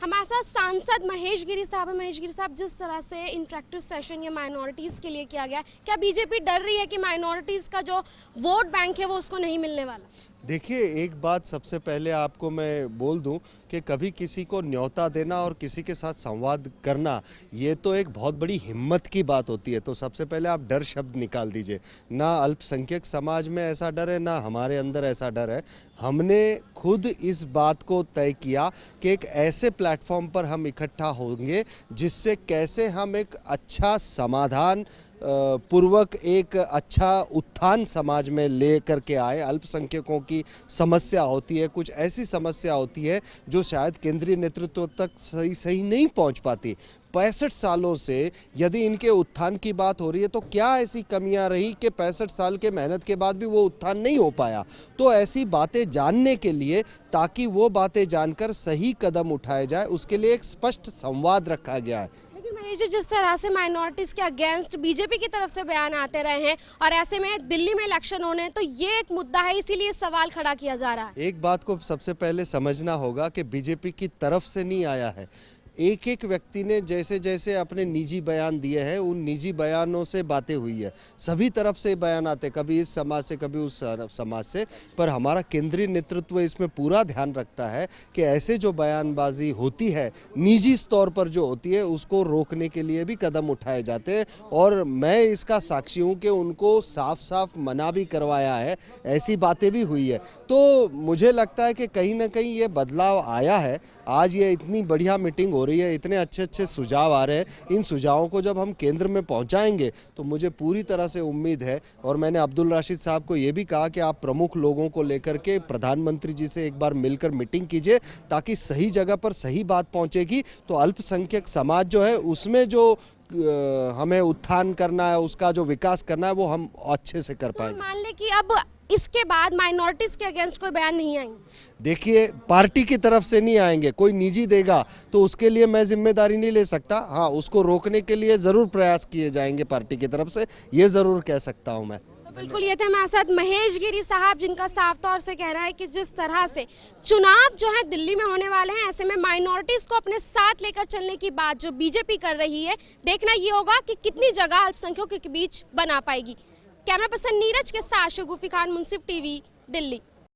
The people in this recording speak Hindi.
हमारे साथ सांसद महेश गिरी साहब है। महेश गिरी साहब, जिस तरह से इंटरेक्टिव सेशन ये माइनॉरिटीज के लिए किया गया, क्या बीजेपी डर रही है कि माइनॉरिटीज का जो वोट बैंक है वो उसको नहीं मिलने वाला? देखिए, एक बात सबसे पहले आपको मैं बोल दूं कि कभी किसी को न्योता देना और किसी के साथ संवाद करना, ये तो एक बहुत बड़ी हिम्मत की बात होती है। तो सबसे पहले आप डर शब्द निकाल दीजिए। ना अल्पसंख्यक समाज में ऐसा डर है, ना हमारे अंदर ऐसा डर है। हमने खुद इस बात को तय किया कि एक ऐसे प्लेटफॉर्म पर हम इकट्ठा होंगे जिससे कैसे हम एक अच्छा समाधान पूर्वक एक अच्छा उत्थान समाज में ले करके आए। अल्पसंख्यकों की समस्या होती है, कुछ ऐसी समस्या होती है जो शायद केंद्रीय नेतृत्व तक सही नहीं पहुंच पाती। 65 सालों से यदि इनके उत्थान की बात हो रही है तो क्या ऐसी कमियां रही कि 65 साल के मेहनत के बाद भी वो उत्थान नहीं हो पाया? तो ऐसी बातें जानने के लिए, ताकि वो बातें जानकर सही कदम उठाए जाए, उसके लिए एक स्पष्ट संवाद रखा गया है। लेकिन महेश जी, जिस तरह से माइनॉरिटीज के अगेंस्ट बीजेपी की तरफ से बयान आते रहे हैं और ऐसे में दिल्ली में इलेक्शन होने हैं, तो ये एक मुद्दा है, इसीलिए सवाल खड़ा किया जा रहा है। एक बात को सबसे पहले समझना होगा कि बीजेपी की तरफ से नहीं आया है। एक एक व्यक्ति ने जैसे जैसे अपने निजी बयान दिए हैं, उन निजी बयानों से बातें हुई है। सभी तरफ से बयान आते, कभी इस समाज से, कभी उस समाज से। पर हमारा केंद्रीय नेतृत्व इसमें पूरा ध्यान रखता है कि ऐसे जो बयानबाजी होती है, निजी तौर पर जो होती है, उसको रोकने के लिए भी कदम उठाए जाते हैं। और मैं इसका साक्षी हूं कि उनको साफ साफ मना भी करवाया है, ऐसी बातें भी हुई है। तो मुझे लगता है कि कहीं ना कहीं ये बदलाव आया है। आज ये इतनी बढ़िया मीटिंग हो रही है, इतने अच्छे अच्छे सुझाव आ रहे हैं। इन सुझावों को जब हम केंद्र में पहुंचाएंगे तो मुझे पूरी तरह से उम्मीद है, और मैंने अब्दुल राशिद साहब को यह भी कहा कि आप प्रमुख लोगों को लेकर के प्रधानमंत्री जी से एक बार मिलकर मीटिंग कीजिए, ताकि सही जगह पर सही बात पहुंचेगी तो अल्पसंख्यक समाज जो है उसमें जो हमें उत्थान करना है, उसका जो विकास करना है, वो हम अच्छे से कर पाएंगे। मान ले कि अब इसके बाद माइनॉरिटीज के अगेंस्ट कोई बयान नहीं आएंगे? देखिए, पार्टी की तरफ से नहीं आएंगे। कोई निजी देगा तो उसके लिए मैं जिम्मेदारी नहीं ले सकता। हाँ, उसको रोकने के लिए जरूर प्रयास किए जाएंगे पार्टी की तरफ से, ये जरूर कह सकता हूं मैं। तो बिल्कुल, ये थे हमारे साथ महेश गिरी साहब, जिनका साफ तौर से कहना है कि जिस तरह से चुनाव जो है दिल्ली में होने वाले हैं, ऐसे में माइनॉरिटीज को अपने साथ लेकर चलने की बात जो बीजेपी कर रही है, देखना ये होगा कि कितनी जगह अल्पसंख्यकों के बीच बना पाएगी। कैमरा पर्सन नीरज के साथ शगुफी खान, मुंसिफ टीवी, दिल्ली।